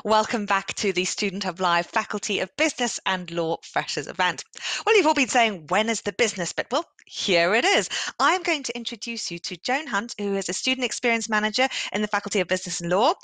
Welcome back to the Student Hub Live Faculty of Business and Law Freshers event. Well, you've all been saying, when is the business bit? Well, here it is. I'm going to introduce you to Joan Hunt, who is a Student Experience Manager in the Faculty of Business and Law.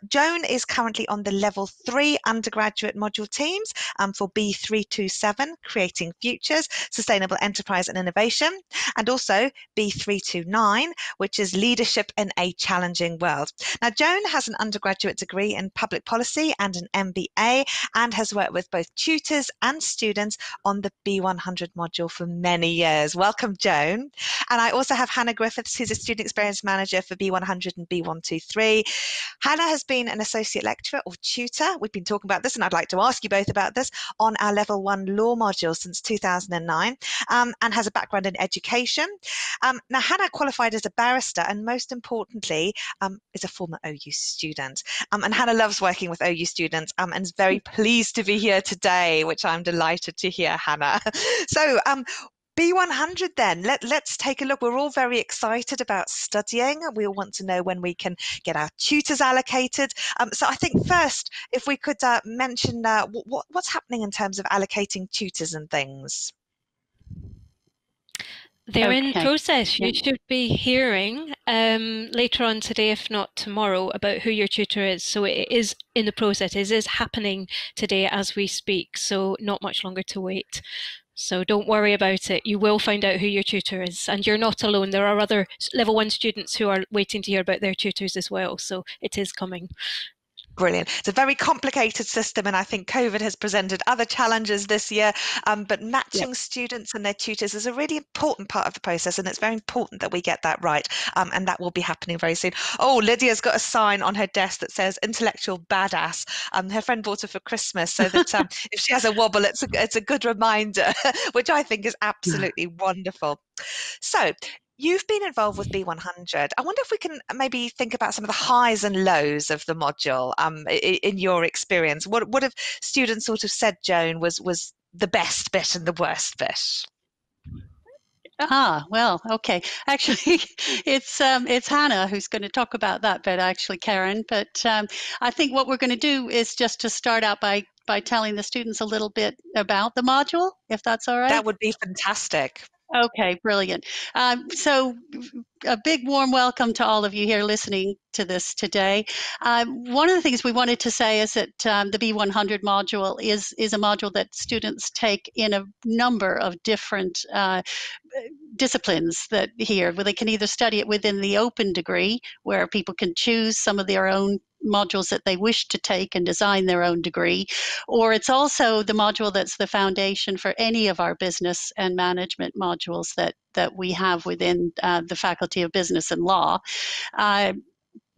Joan is currently on the Level 3 undergraduate module teams for B327, Creating Futures, Sustainable Enterprise and Innovation, and also B329, which is Leadership in a Challenging World. Now, Joan has an undergraduate degree in public policy and an MBA, and has worked with both tutors and students on the B100 module for many years. Welcome, Joan. And I also have Hannah Griffiths, who's a student experience manager for B100 and B123. Hannah has been an associate lecturer or tutor. We've been talking about this, and I'd like to ask you both about this, on our Level 1 law module since 2009, and has a background in education. Now, Hannah qualified as a barrister, and most importantly, is a former OU student. And Hannah loves working with OU students, and is very pleased to be here today, which I'm delighted to hear, Hannah. So, B100 then, let's take a look. We're all very excited about studying. We all want to know when we can get our tutors allocated. So I think first, if we could mention what's happening in terms of allocating tutors and things. They're in process. You should be hearing later on today, if not tomorrow, about who your tutor is. So it is in the process. It is happening today as we speak. So not much longer to wait. So don't worry about it. You will find out who your tutor is, and you're not alone. There are other Level 1 students who are waiting to hear about their tutors as well. So it is coming. Brilliant. It's a very complicated system, and I think COVID has presented other challenges this year, but matching students and their tutors is a really important part of the process, and it's very important that we get that right, and that will be happening very soon. Oh, Lydia's got a sign on her desk that says intellectual badass. Her friend bought her for Christmas, so that if she has a wobble, it's a good reminder, which I think is absolutely wonderful. So, you've been involved with B100. I wonder if we can maybe think about some of the highs and lows of the module in your experience. What have students sort of said, Joan, was the best bit and the worst bit? Well, okay. Actually, it's Hannah who's going to talk about that bit, actually, Karen. But I think what we're going to do is just to start out by telling the students a little bit about the module, if that's all right. That would be fantastic. Okay, brilliant. So a big warm welcome to all of you here listening to this today. One of the things we wanted to say is that the B100 module is a module that students take in a number of different disciplines that here, where they can either study it within the open degree, where people can choose some of their own modules that they wish to take and design their own degree, or it's also the module that's the foundation for any of our business and management modules that we have within the Faculty of Business and Law.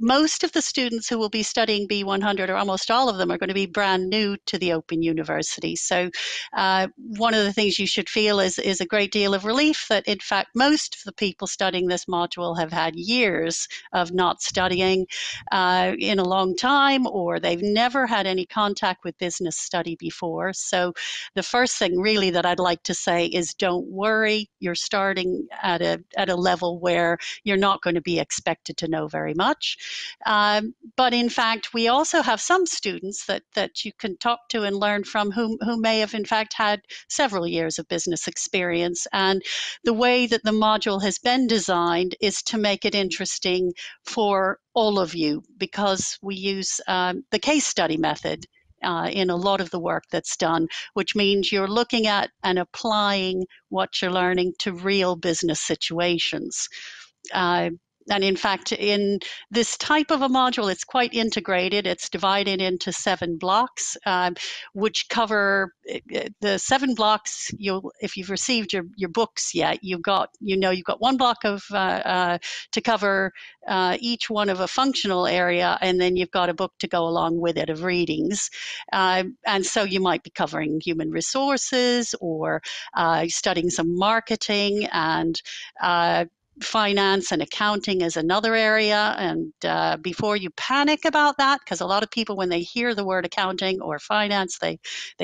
Most of the students who will be studying B100, or almost all of them, are going to be brand new to the Open University. So one of the things you should feel is a great deal of relief that, in fact, most of the people studying this module have had years of not studying in a long time, or they've never had any contact with business study before. So the first thing really that I'd like to say is don't worry. You're starting at a level where you're not going to be expected to know very much. But in fact, we also have some students that you can talk to and learn from who may have in fact had several years of business experience. And the way that the module has been designed is to make it interesting for all of you, because we use the case study method in a lot of the work that's done, which means you're looking at and applying what you're learning to real business situations. And in fact, in this type of a module, it's quite integrated. It's divided into 7 blocks, which cover the 7 blocks. If you've received your books yet, you've got one block of to cover each one of a functional area, and then you've got a book to go along with it of readings. And so you might be covering human resources, or studying some marketing, and finance and accounting is another area. And before you panic about that, because a lot of people, when they hear the word accounting or finance, they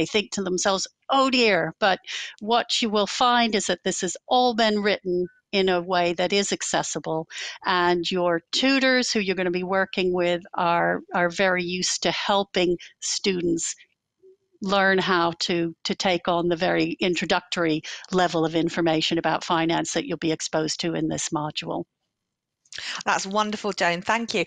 think to themselves, oh dear. But what you will find is that this has all been written in a way that is accessible. And your tutors who you're going to be working with are very used to helping students learn how to take on the very introductory level of information about finance that you'll be exposed to in this module. That's wonderful, Joan. Thank you.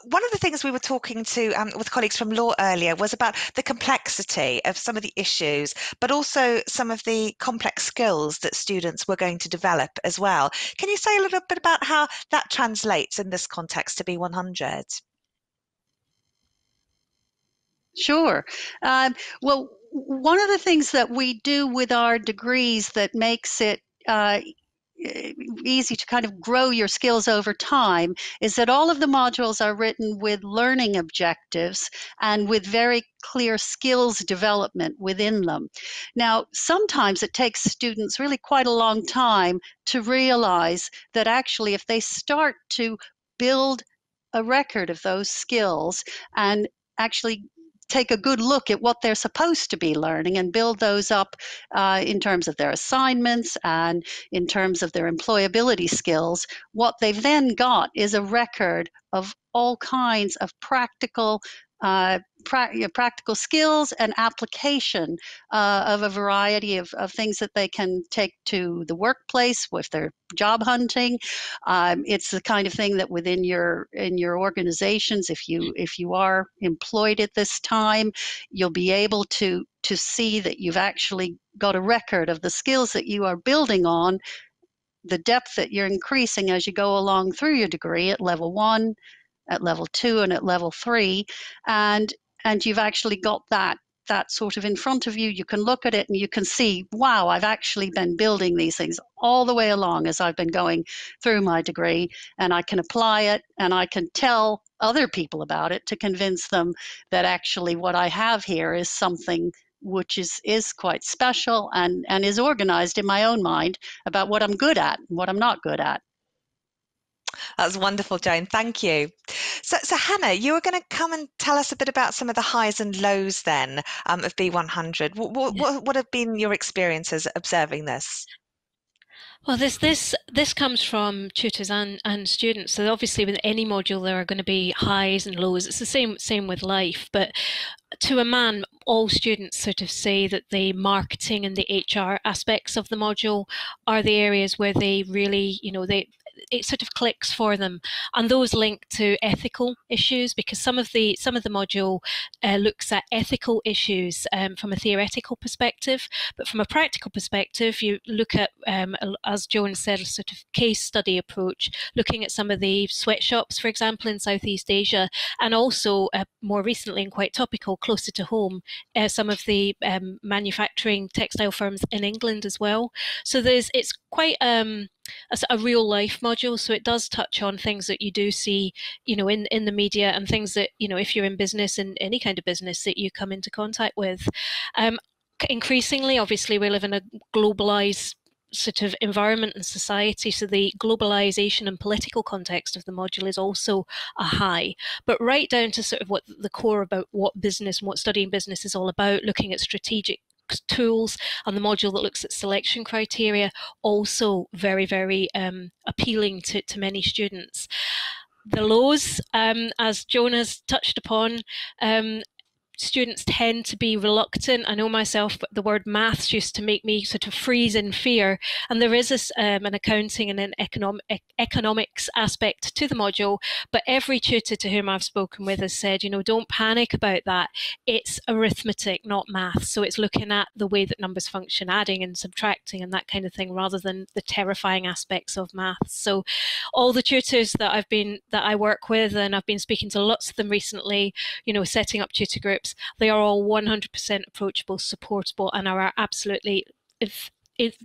One of the things we were talking to with colleagues from law earlier was about the complexity of some of the issues, but also some of the complex skills that students were going to develop as well. Can you say a little bit about how that translates in this context to B100? Sure. Well, one of the things that we do with our degrees that makes it easy to kind of grow your skills over time is that all of the modules are written with learning objectives and with very clear skills development within them. Now, sometimes it takes students really quite a long time to realize that actually if they start to build a record of those skills and actually take a good look at what they're supposed to be learning and build those up in terms of their assignments and in terms of their employability skills, what they've then got is a record of all kinds of practical skills and application of a variety of things that they can take to the workplace if they're job hunting. It's the kind of thing that within your organizations, if you are employed at this time, you'll be able to see that you've actually got a record of the skills that you are building on, the depth that you're increasing as you go along through your degree at level 1, at level 2, and at level 3, and you've actually got that sort of in front of you. You can look at it and you can see, wow, I've actually been building these things all the way along as I've been going through my degree, and I can apply it and I can tell other people about it to convince them that actually what I have here is something which is quite special and is organized in my own mind about what I'm good at and what I'm not good at. That's wonderful, Joan. Thank you. So Hannah, you were going to come and tell us a bit about some of the highs and lows then of B100. What have been your experiences observing this? Well, this comes from tutors and students. So obviously, with any module, there are going to be highs and lows. It's the same with life. But to a man, all students sort of say that the marketing and the HR aspects of the module are the areas where they really, it sort of clicks for them, and those link to ethical issues, because some of the module looks at ethical issues from a theoretical perspective, but from a practical perspective, you look at, as Joan said, a sort of case study approach, looking at some of the sweatshops, for example, in Southeast Asia, and also more recently and quite topical, closer to home, some of the manufacturing textile firms in England as well. So it's quite a real life module, so it does touch on things that you do see, in the media, and things that, if you're in business, and any kind of business that you come into contact with. Increasingly, obviously, we live in a globalized sort of environment and society, so the globalization and political context of the module is also a high, but right down to sort of what the core about what business and what studying business is all about, looking at strategic tools, and the module that looks at selection criteria, also very, very appealing to many students. The lows, as Jona's touched upon, students tend to be reluctant. I know myself, but the word maths used to make me sort of freeze in fear. And there is an accounting and an economics aspect to the module. But every tutor to whom I've spoken with has said, don't panic about that. It's arithmetic, not maths. So it's looking at the way that numbers function, adding and subtracting and that kind of thing, rather than the terrifying aspects of maths. So all the tutors that I work with, and I've been speaking to lots of them recently, setting up tutor groups, they are all 100% approachable, supportable, and are absolutely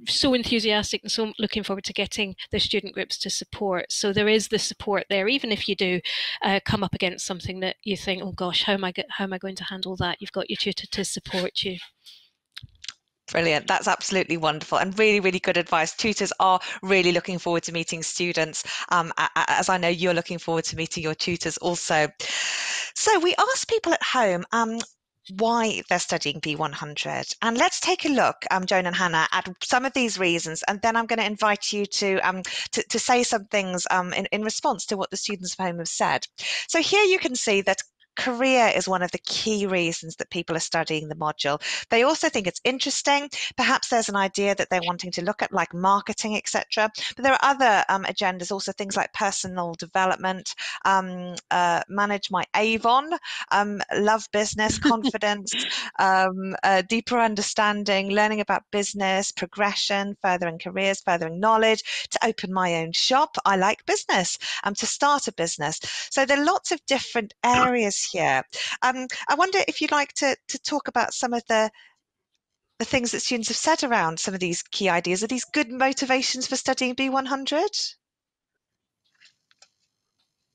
so enthusiastic and so looking forward to getting their student groups to support. So there is the support there, even if you do come up against something that you think, oh gosh, how am I going to handle that? You've got your tutor to support you. Brilliant. That's absolutely wonderful and really, really good advice. Tutors are really looking forward to meeting students, as I know you're looking forward to meeting your tutors also. So we asked people at home, why they're studying B100. And let's take a look, Joan and Hannah, at some of these reasons, and then I'm going to invite you to say some things in response to what the students at home have said. So here you can see that career is one of the key reasons that people are studying the module. They also think it's interesting. Perhaps there's an idea that they're wanting to look at, like marketing, etc. But there are other agendas, also things like personal development, manage my Avon, love business, confidence, deeper understanding, learning about business, progression, furthering careers, furthering knowledge, to open my own shop. I like business, to start a business. So there are lots of different areas here. I wonder if you'd like to talk about some of the things that students have said around some of these key ideas. Are these good motivations for studying B100?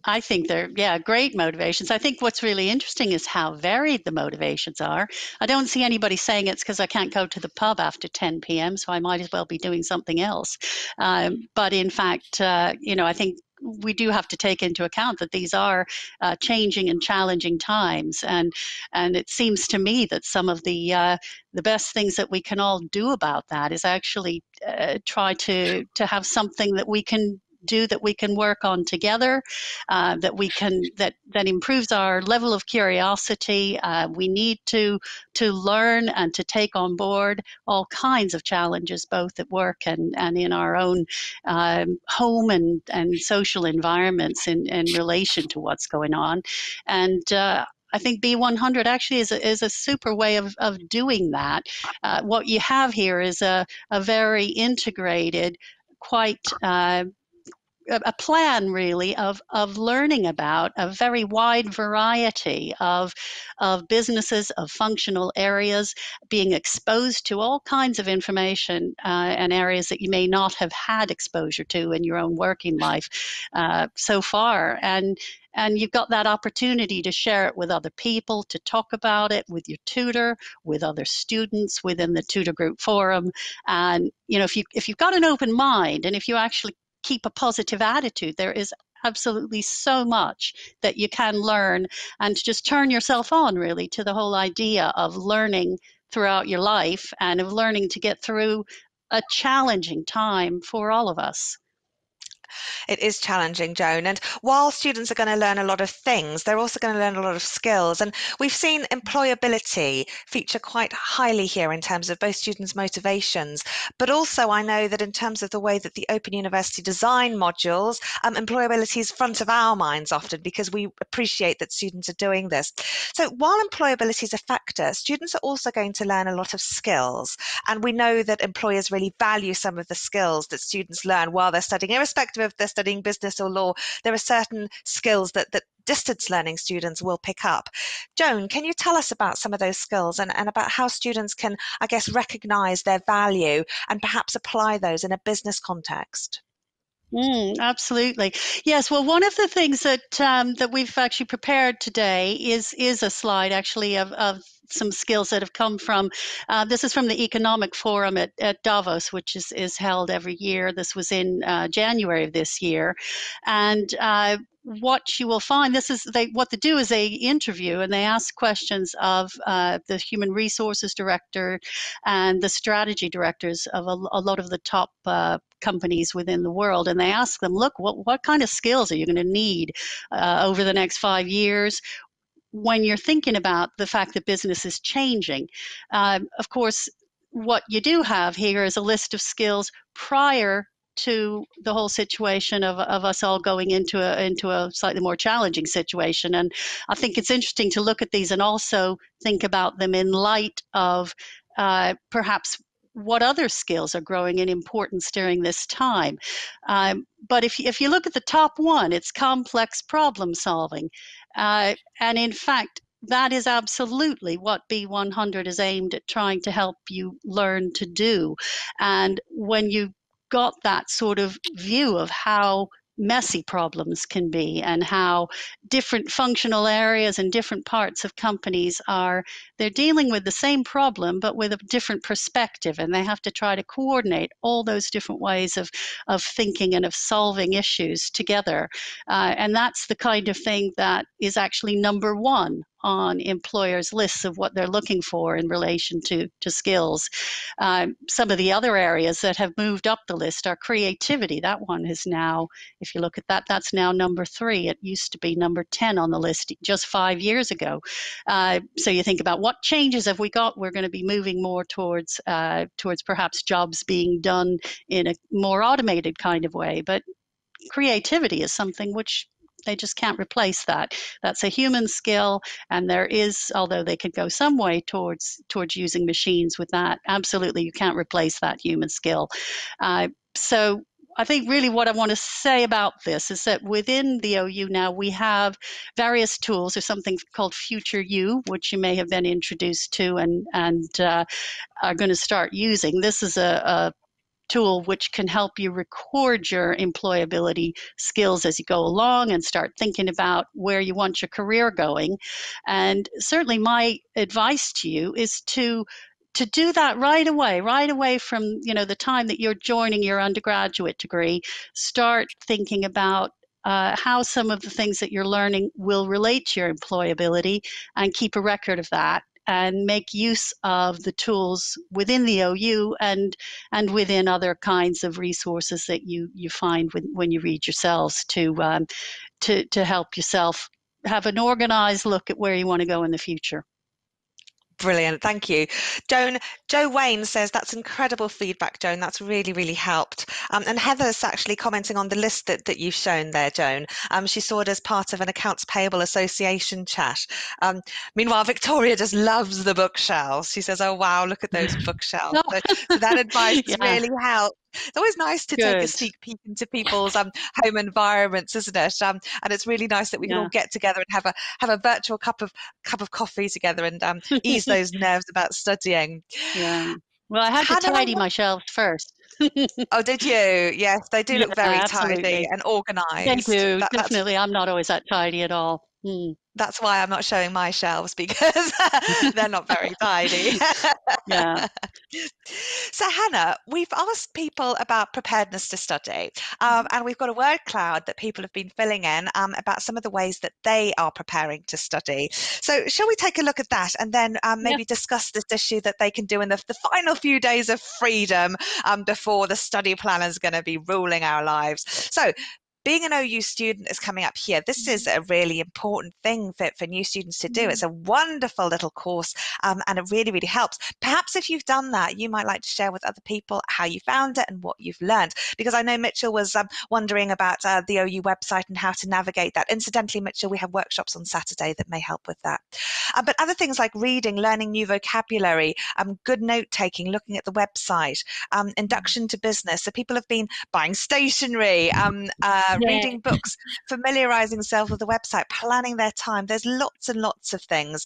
I think they're, great motivations. I think what's really interesting is how varied the motivations are. I don't see anybody saying it's because I can't go to the pub after 10 p.m., so I might as well be doing something else. But in fact, I think we do have to take into account that these are changing and challenging times, and it seems to me that some of the best things that we can all do about that is actually try to have something that we can do, that we can work on together, that improves our level of curiosity. We need to learn and to take on board all kinds of challenges, both at work and in our own home and social environments in relation to what's going on. And I think B100 actually is a super way of doing that. What you have here is a very integrated, quite a plan really of learning about a very wide variety of businesses, of functional areas, being exposed to all kinds of information and areas that you may not have had exposure to in your own working life so far. And you've got that opportunity to share it with other people, to talk about it with your tutor, with other students within the tutor group forum. And if you've got an open mind, and if you actually keep a positive attitude, there is absolutely so much that you can learn, and to just turn yourself on really to the whole idea of learning throughout your life and of learning to get through a challenging time for all of us. It is challenging, Joan. And while students are going to learn a lot of things, they're also going to learn a lot of skills. And we've seen employability feature quite highly here in terms of both students' motivations, but also I know that in terms of the way that the Open University design modules, employability is front of our minds often because we appreciate that students are doing this. So while employability is a factor, students are also going to learn a lot of skills. And we know that employers really value some of the skills that students learn while they're studying, irrespective of they're studying business or law. There are certain skills that distance learning students will pick up. Joan, can you tell us about some of those skills and about how students can, I guess, recognize their value and perhaps apply those in a business context? Absolutely. Yes. Well, one of the things that we've actually prepared today is a slide actually of some skills that have come from, this is from the Economic Forum at Davos, which is held every year. This was in January of this year. And what you will find, what they do is they interview and they ask questions of the human resources director and the strategy directors of a lot of the top companies within the world, and they ask them, look, what kind of skills are you going to need over the next 5 years when you're thinking about the fact that business is changing? Of course, what you do have here is a list of skills prior to the whole situation of us all going into a slightly more challenging situation. And I think it's interesting to look at these and also think about them in light of perhaps what other skills are growing in importance during this time. But if you look at the top one, it's complex problem solving. And in fact, that is absolutely what B100 is aimed at trying to help you learn to do. And when you got that sort of view of how messy problems can be and how different functional areas and different parts of companies they're dealing with the same problem but with a different perspective, and they have to try to coordinate all those different ways of thinking and of solving issues together. And that's the kind of thing that is actually number one on employers' lists of what they're looking for in relation to skills. Some of the other areas that have moved up the list are creativity. That one is now, if you look at that, that's now number 3. It used to be number 10 on the list just 5 years ago. So you think about what changes have we got? We're going to be moving more towards perhaps jobs being done in a more automated kind of way. But creativity is something which they just can't replace that. That's a human skill, and there is, although they could go some way towards using machines with that, absolutely you can't replace that human skill. So I think really what I want to say about this is that within the OU now we have various tools. There's something called Future You, which you may have been introduced to and are going to start using. This is a tool which can help you record your employability skills as you go along and start thinking about where you want your career going. And certainly my advice to you is to do that right away from the time that you're joining your undergraduate degree. Start thinking about how some of the things that you're learning will relate to your employability, and keep a record of that, and make use of the tools within the OU and within other kinds of resources that you find when you read yourselves to help yourself have an organized look at where you want to go in the future. Brilliant, thank you. Jo Wayne says, that's incredible feedback, Joan. That's really, really helped. And Heather's actually commenting on the list that you've shown there, Joan. She saw it as part of an Accounts Payable Association chat. Meanwhile, Victoria just loves the bookshelves. She says, oh, wow, look at those bookshelves. So that advice really helped. It's always nice to take a sneak peek into people's home environments, isn't it? And it's really nice that we can all get together and have a virtual cup of coffee together and ease those nerves about studying. Yeah. Well, I had to tidy my shelves first. Oh, did you? Yes, they do look very tidy and organised. They do, definitely. I'm not always that tidy at all. That's why I'm not showing my shelves, because they're not very tidy. Yeah. So Hannah, we've asked people about preparedness to study, and we've got a word cloud that people have been filling in about some of the ways that they are preparing to study. So shall we take a look at that, and then maybe discuss this issue that they can do in the final few days of freedom before the study plan is going to be ruling our lives. So being an OU student is coming up here. This is a really important thing for new students to do. It's a wonderful little course, and it really, really helps. Perhaps if you've done that, you might like to share with other people how you found it and what you've learned. Because I know Mitchell was wondering about the OU website and how to navigate that. Incidentally, Mitchell, we have workshops on Saturday that may help with that. But other things like reading, learning new vocabulary, good note-taking, looking at the website, induction to business. So people have been buying stationery, reading books, familiarizing themselves with the website, planning their time. There's lots and lots of things,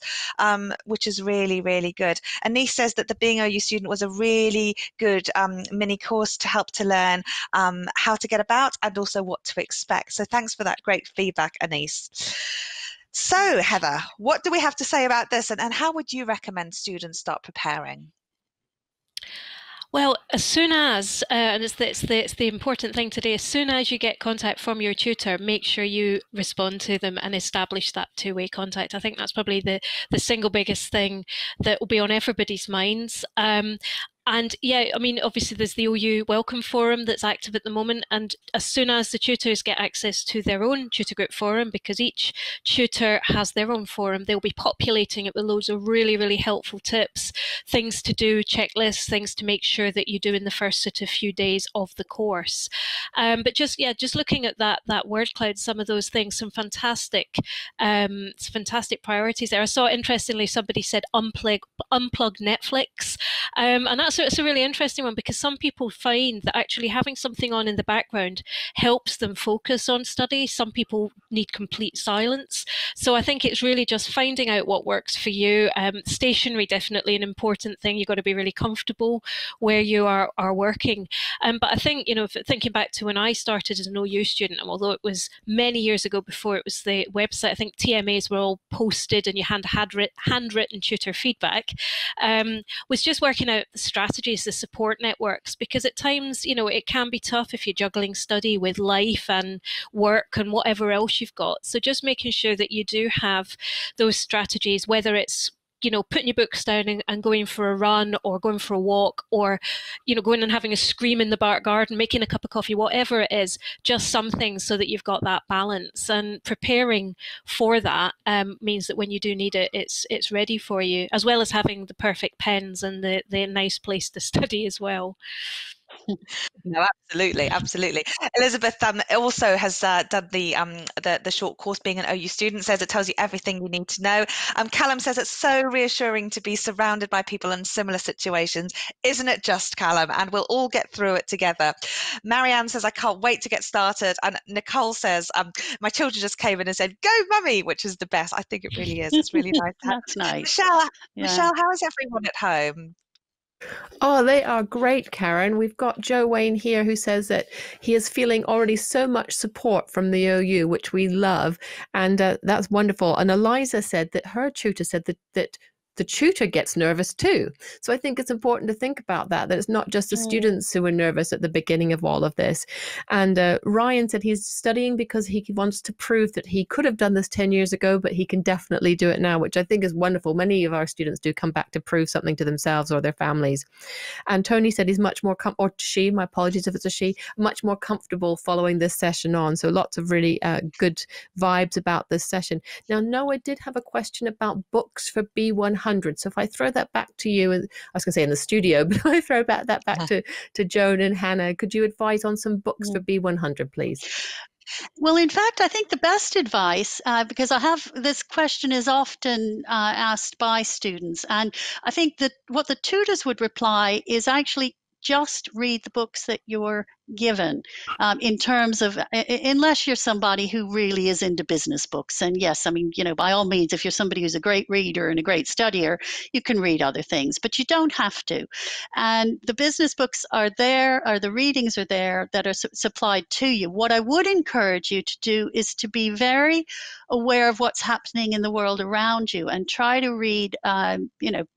which is really, really good. Anise says that the Being OU Student was a really good mini course to help to learn how to get about and also what to expect. So thanks for that great feedback, Anise. So Heather, what do we have to say about this, and how would you recommend students start preparing? Well, as soon as, and it's the important thing today, as soon as you get contact from your tutor, make sure you respond to them and establish that two-way contact. I think that's probably the single biggest thing that will be on everybody's minds. And yeah, I mean, obviously there's the OU Welcome Forum that's active at the moment. And as soon as the tutors get access to their own tutor group forum, because each tutor has their own forum, they'll be populating it with loads of really, really helpful tips, things to do, checklists, things to make sure that you do in the first sort of few days of the course. But just looking at that word cloud, some of those things, some fantastic priorities there. I saw, interestingly, somebody said unplug Netflix. And it's a really interesting one, because some people find that actually having something on in the background helps them focus on study. Some people need complete silence. So I think it's really just finding out what works for you. Stationery, definitely an important thing. You've got to be really comfortable where you are working. But I think, thinking back to when I started as an OU student, although it was many years ago before it was the website, I think TMAs were all posted and you had handwritten tutor feedback, was just working out the strategy strategies, the support networks, because at times, it can be tough if you're juggling study with life and work and whatever else you've got. So just making sure that you do have those strategies, whether it's putting your books down and going for a run or going for a walk, or, going and having a scream in the back garden, making a cup of coffee, whatever it is, just something so that you've got that balance. And preparing for that means that when you do need it, it's ready for you, as well as having the perfect pens and the nice place to study as well. No, absolutely. Elizabeth also has done the short course Being an OU Student, says it tells you everything you need to know. Callum says it's so reassuring to be surrounded by people in similar situations. Isn't it just, Callum? And we'll all get through it together. Marianne says, I can't wait to get started. And Nicole says, my children just came in and said, go mummy, which is the best. I think it really is. It's really nice. That's nice. Michelle, how is everyone at home? Oh, they are great, Karen. We've got Joe Wayne here who says that he is feeling already so much support from the OU, which we love. And that's wonderful. And Eliza said that her tutor said that the tutor gets nervous too. So I think it's important to think about that it's not just the students who are nervous at the beginning of all of this. And Ryan said he's studying because he wants to prove that he could have done this 10 years ago, but he can definitely do it now, which I think is wonderful. Many of our students do come back to prove something to themselves or their families. And Tony said he's much more, or she, my apologies if it's a she, much more comfortable following this session on. So lots of really good vibes about this session. Now, Noah did have a question about books for B100. So if I throw that back to you, and I was going to say in the studio, but I throw that back to Joan and Hannah, could you advise on some books for B100, please? Well, in fact, I think the best advice, because this question is often asked by students, and I think that what the tutors would reply is actually just read the books that you're given, in terms of, unless you're somebody who really is into business books. And yes, I mean, by all means, if you're somebody who's a great reader and a great studier, you can read other things, but you don't have to. And the business books are there, or the readings are there that are supplied to you. What I would encourage you to do is to be very aware of what's happening in the world around you, and try to read,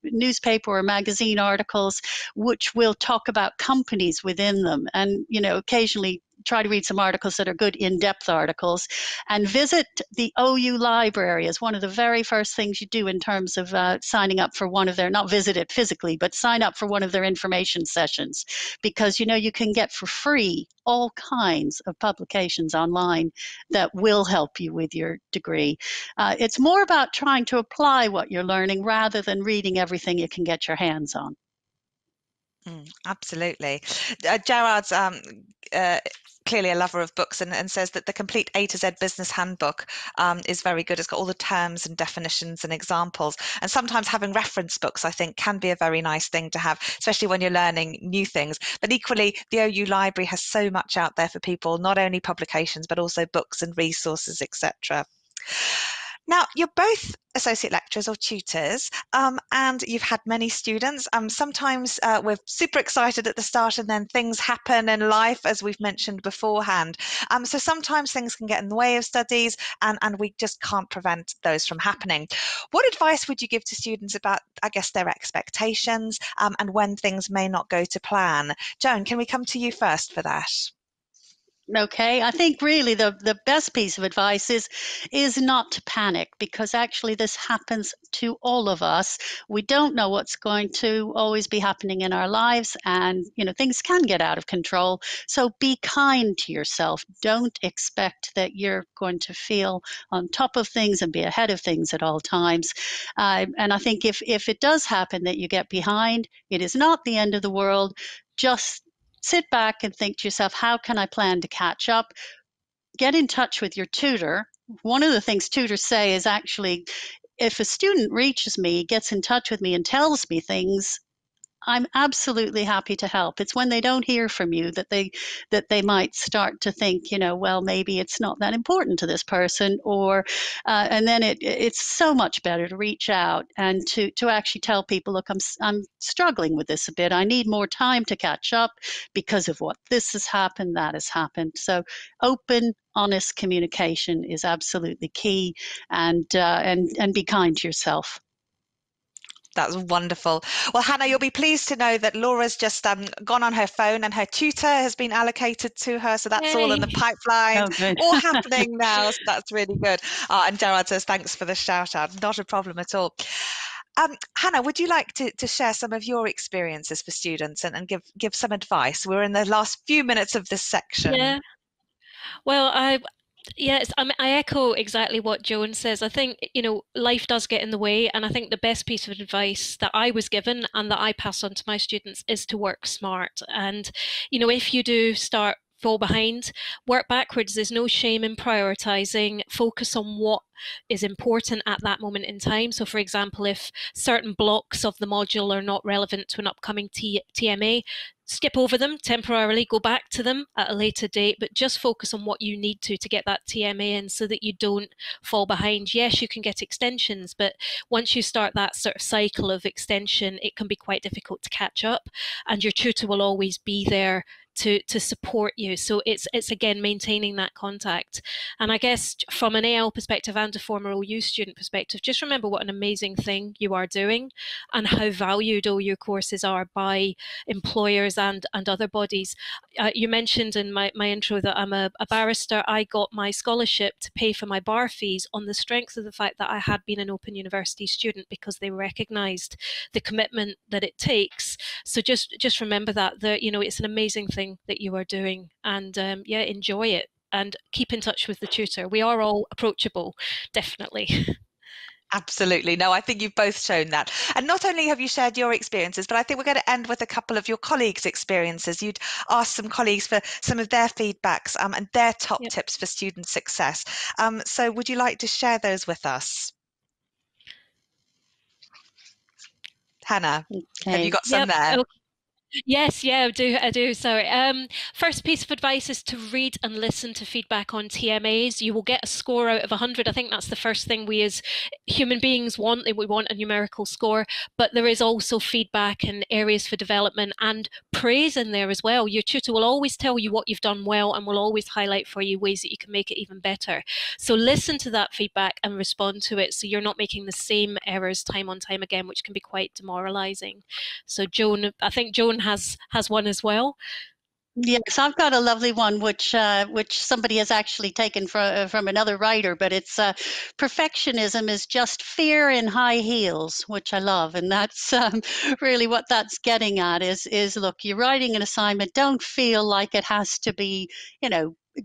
newspaper or magazine articles which will talk about companies within them. And, occasionally try to read some articles that are good in-depth articles, and visit the OU library as one of the very first things you do in terms of signing up for one of their, not visit it physically, but sign up for one of their information sessions, because you can get for free all kinds of publications online that will help you with your degree. It's more about trying to apply what you're learning rather than reading everything you can get your hands on. Absolutely. Gerard's clearly a lover of books, and says that the complete A to Z business handbook is very good. It's got all the terms and definitions and examples. And sometimes having reference books, I think, can be a very nice thing to have, especially when you're learning new things. But equally, the OU library has so much out there for people, not only publications, but also books and resources, etc. Now, you're both associate lecturers or tutors, and you've had many students. Sometimes we're super excited at the start, and then things happen in life, as we've mentioned beforehand. So sometimes things can get in the way of studies, and we just can't prevent those from happening. What advice would you give to students about, I guess, their expectations and when things may not go to plan? Joan, can we come to you first for that? Okay, I think really the best piece of advice is not to panic, because actually this happens to all of us. We don't know what's going to always be happening in our lives, and things can get out of control. So be kind to yourself. Don't expect that you're going to feel on top of things and be ahead of things at all times. And I think if it does happen that you get behind, it is not the end of the world. Just sit back and think to yourself, how can I plan to catch up? Get in touch with your tutor. One of the things tutors say is actually, if a student reaches me, gets in touch with me and tells me things, I'm absolutely happy to help. It's when they don't hear from you that they might start to think, well, maybe it's not that important to this person, or and then it's so much better to reach out and to actually tell people, look, I'm struggling with this a bit. I need more time to catch up because of what this has happened, that has happened. So open, honest communication is absolutely key, and be kind to yourself. That's wonderful. Well, Hannah, you'll be pleased to know that Laura's just gone on her phone and her tutor has been allocated to her. So that's all in the Yay. pipeline, Oh, good. all happening now. So that's really good. And Gerard says, thanks for the shout out. Not a problem at all. Hannah, would you like to share some of your experiences for students and give some advice? We're in the last few minutes of this section. Yeah. Well, yes, I echo exactly what Joan says. I think, life does get in the way. And I think the best piece of advice that I was given and that I pass on to my students is to work smart. And, if you do fall behind, work backwards. There's no shame in prioritizing. Focus on what is important at that moment in time. So, for example, if certain blocks of the module are not relevant to an upcoming TMA, skip over them temporarily, go back to them at a later date, but just focus on what you need to get that TMA in so that you don't fall behind. Yes, you can get extensions, but once you start that sort of cycle of extension, it can be quite difficult to catch up, and your tutor will always be there to support you. So it's again maintaining that contact. And I guess from an AL perspective and a former OU student perspective, just remember what an amazing thing you are doing and how valued OU courses are by employers and other bodies. You mentioned in my intro that I'm a barrister. I got my scholarship to pay for my bar fees on the strength of the fact that I had been an Open University student, because they recognised the commitment that it takes. So just remember that it's an amazing thing that you are doing, and enjoy it and keep in touch with the tutor. We are all approachable, definitely. Absolutely. No, I think you've both shown that. And not only have you shared your experiences, but I think we're going to end with a couple of your colleagues' experiences. You'd asked some colleagues for some of their feedbacks and their top tips for student success. So would you like to share those with us? Hannah, have you got some there? Okay. Yes, I do. Sorry. First piece of advice is to read and listen to feedback on TMAs. You will get a score out of 100. I think that's the first thing we as human beings want. We want a numerical score, but there is also feedback and areas for development and praise in there as well. Your tutor will always tell you what you've done well and will always highlight for you ways that you can make it even better. So listen to that feedback and respond to it, so you're not making the same errors time on time again, which can be quite demoralizing. So Joan, I think Joan has one as well. Yes, I've got a lovely one, which somebody has actually taken from another writer, but it's perfectionism is just fear in high heels, which I love, and that's really what that's getting at. Is look, you're writing an assignment, don't feel like it has to be,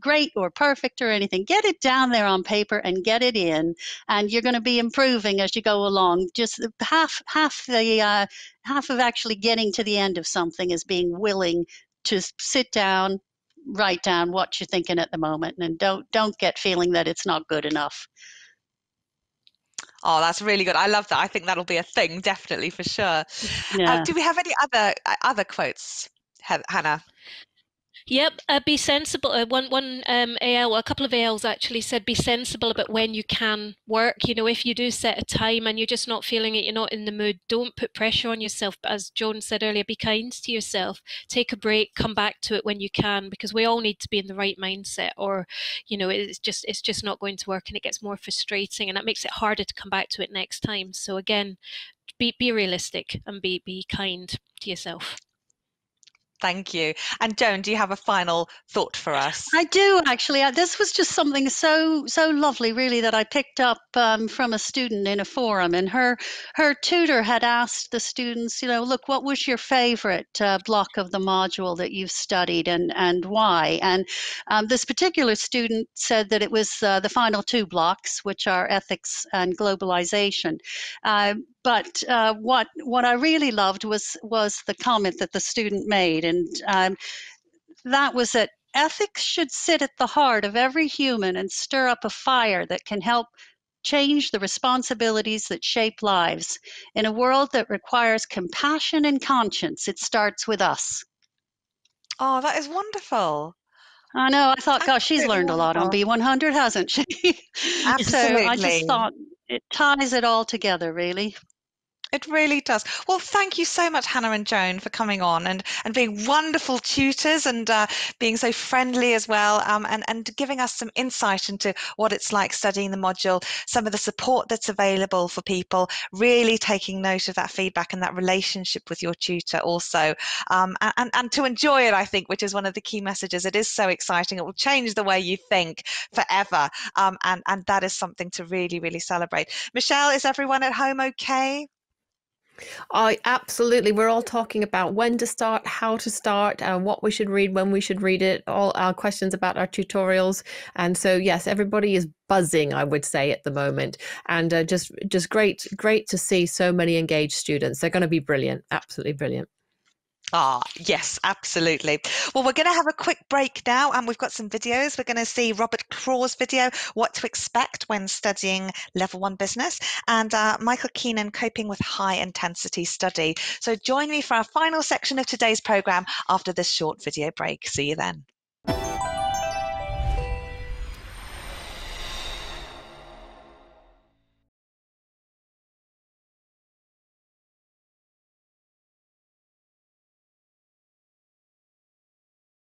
great or perfect or anything. Get it down there on paper and get it in, and you're going to be improving as you go along. Just half of actually getting to the end of something is being willing to sit down, write down what you're thinking at the moment, and don't get feeling that it's not good enough. Oh, that's really good. I love that. I think that'll be a thing, definitely, for sure. Yeah. Do we have any other quotes, Hannah? Yep, be sensible. One AL, a couple of ALs actually said, be sensible about when you can work. If you do set a time and you're just not feeling it, you're not in the mood, don't put pressure on yourself. But as Joan said earlier, be kind to yourself. Take a break, come back to it when you can, because we all need to be in the right mindset, or it's just not going to work, and it gets more frustrating, and that makes it harder to come back to it next time. So again, be realistic and be kind to yourself. Thank you. And Joan, do you have a final thought for us? I do, actually. This was just something so lovely, really, that I picked up from a student in a forum, and her tutor had asked the students, look, what was your favorite block of the module that you've studied, and why? And this particular student said that it was the final two blocks, which are ethics and globalization. But what I really loved was the comment that the student made, and that was that ethics should sit at the heart of every human and stir up a fire that can help change the responsibilities that shape lives. In a world that requires compassion and conscience, it starts with us. Oh, that is wonderful. I know. I thought, gosh, she's learned a lot on B100, hasn't she? Absolutely. So I just thought it ties it all together, really. It really does. Well, thank you so much, Hannah and Joan, for coming on and being wonderful tutors and being so friendly as well, and giving us some insight into what it's like studying the module, some of the support that's available for people, really taking note of that feedback and that relationship with your tutor also, and to enjoy it, I think, which is one of the key messages. It is so exciting. It will change the way you think forever, and that is something to really, really celebrate. Michelle, is everyone at home okay? Oh, absolutely. We're all talking about when to start, how to start, what we should read, when we should read it, all our questions about our tutorials. And so, yes, everybody is buzzing, I would say, at the moment. And just great to see so many engaged students. They're going to be brilliant, absolutely brilliant. Ah, yes, absolutely. Well, we're going to have a quick break now, and we've got some videos. We're going to see Robert Craw's video, What to Expect When Studying Level 1 Business, and Michael Keenan, Coping with High Intensity Study. So join me for our final section of today's programme after this short video break. See you then.